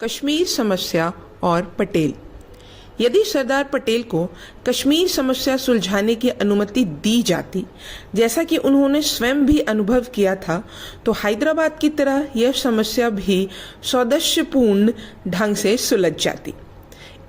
कश्मीर समस्या और पटेल। यदि सरदार पटेल को कश्मीर समस्या सुलझाने की अनुमति दी जाती, जैसा कि उन्होंने स्वयं भी अनुभव किया था, तो हैदराबाद की तरह यह समस्या भी सौदश्यपूर्ण ढंग से सुलझ जाती।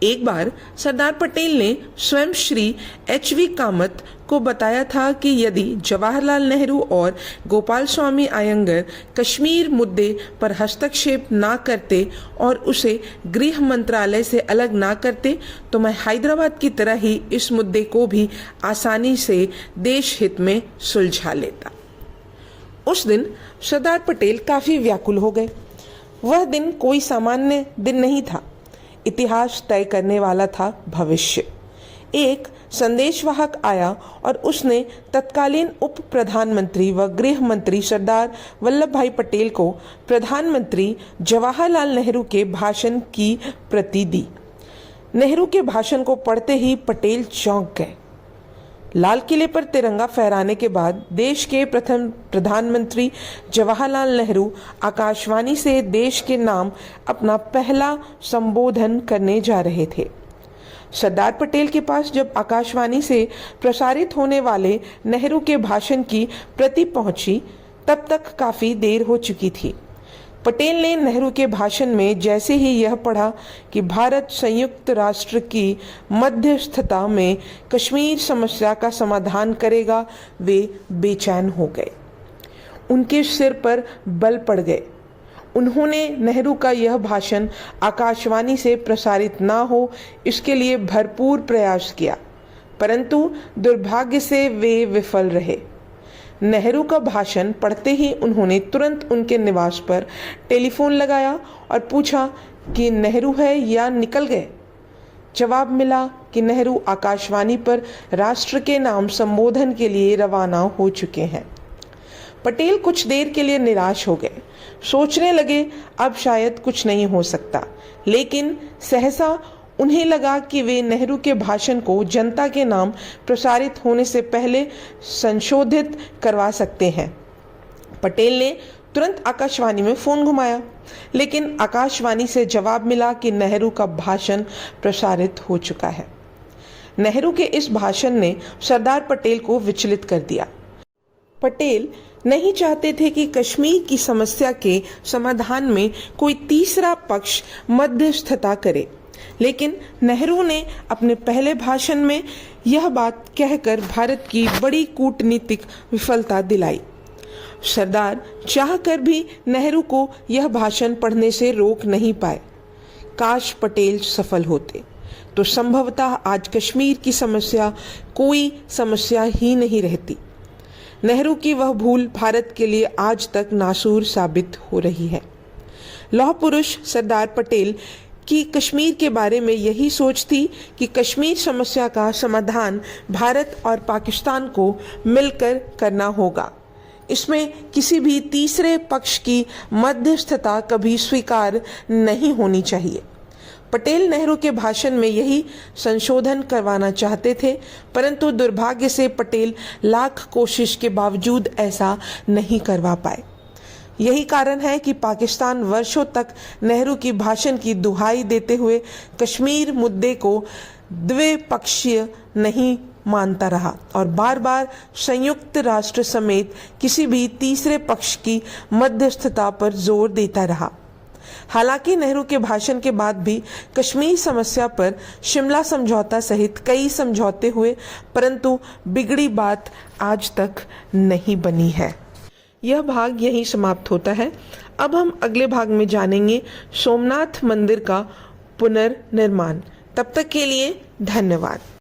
एक बार सरदार पटेल ने स्वयं श्री एच.वी. कामत को बताया था कि यदि जवाहरलाल नेहरू और गोपाल स्वामी अयंगर कश्मीर मुद्दे पर हस्तक्षेप ना करते और उसे गृह मंत्रालय से अलग ना करते, तो मैं हैदराबाद की तरह ही इस मुद्दे को भी आसानी से देश हित में सुलझा लेता। उस दिन सरदार पटेल काफी व्याकुल हो गए। वह दिन कोई सामान्य दिन नहीं था। इतिहास तय करने वाला था भविष्य। एक संदेशवाहक आया और उसने तत्कालीन उप प्रधानमंत्री व गृह मंत्री सरदार वल्लभ भाई पटेल को प्रधानमंत्री जवाहरलाल नेहरू के भाषण की प्रति दी। नेहरू के भाषण को पढ़ते ही पटेल चौंक गए। लाल किले पर तिरंगा फहराने के बाद देश के प्रथम प्रधानमंत्री जवाहरलाल नेहरू आकाशवाणी से देश के नाम अपना पहला संबोधन करने जा रहे थे। सरदार पटेल के पास जब आकाशवाणी से प्रसारित होने वाले नेहरू के भाषण की प्रति पहुंची, तब तक काफी देर हो चुकी थी। पटेल ने नेहरू के भाषण में जैसे ही यह पढ़ा कि भारत संयुक्त राष्ट्र की मध्यस्थता में कश्मीर समस्या का समाधान करेगा, वे बेचैन हो गए। उनके सिर पर बल पड़ गए। उन्होंने नेहरू का यह भाषण आकाशवाणी से प्रसारित ना हो, इसके लिए भरपूर प्रयास किया, परंतु दुर्भाग्य से वे विफल रहे। नेहरू का भाषण पढ़ते ही उन्होंने तुरंत उनके निवास पर टेलीफोन लगाया और पूछा कि नेहरू है या निकल गए। जवाब मिला कि नेहरू आकाशवाणी पर राष्ट्र के नाम संबोधन के लिए रवाना हो चुके हैं। पटेल कुछ देर के लिए निराश हो गए। सोचने लगे अब शायद कुछ नहीं हो सकता, लेकिन सहसा उन्हें लगा कि वे नेहरू के भाषण को जनता के नाम प्रसारित होने से पहले संशोधित करवा सकते हैं। पटेल ने तुरंत आकाशवाणी में फोन घुमाया, लेकिन आकाशवाणी से जवाब मिला कि नेहरू का भाषण प्रसारित हो चुका है। नेहरू के इस भाषण ने सरदार पटेल को विचलित कर दिया। पटेल नहीं चाहते थे कि कश्मीर की समस्या के समाधान में कोई तीसरा पक्ष मध्यस्थता करे, लेकिन नेहरू ने अपने पहले भाषण में यह बात कहकर भारत की बड़ी कूटनीतिक विफलता दिलाई। सरदार चाहकर भी नेहरू को यह भाषण पढ़ने से रोक नहीं पाए। काश पटेल सफल होते तो संभवतः आज कश्मीर की समस्या कोई समस्या ही नहीं रहती। नेहरू की वह भूल भारत के लिए आज तक नासूर साबित हो रही है। लौह पुरुष सरदार पटेल कि कश्मीर के बारे में यही सोच थी कि कश्मीर समस्या का समाधान भारत और पाकिस्तान को मिलकर करना होगा। इसमें किसी भी तीसरे पक्ष की मध्यस्थता कभी स्वीकार नहीं होनी चाहिए। पटेल नेहरू के भाषण में यही संशोधन करवाना चाहते थे, परंतु दुर्भाग्य से पटेल लाख कोशिश के बावजूद ऐसा नहीं करवा पाए। यही कारण है कि पाकिस्तान वर्षों तक नेहरू की भाषण की दुहाई देते हुए कश्मीर मुद्दे को द्विपक्षीय नहीं मानता रहा और बार बार संयुक्त राष्ट्र समेत किसी भी तीसरे पक्ष की मध्यस्थता पर जोर देता रहा। हालांकि नेहरू के भाषण के बाद भी कश्मीर समस्या पर शिमला समझौता सहित कई समझौते हुए, परंतु बिगड़ी बात आज तक नहीं बनी है। यह भाग यहीं समाप्त होता है। अब हम अगले भाग में जानेंगे सोमनाथ मंदिर का पुनर्निर्माण। तब तक के लिए धन्यवाद।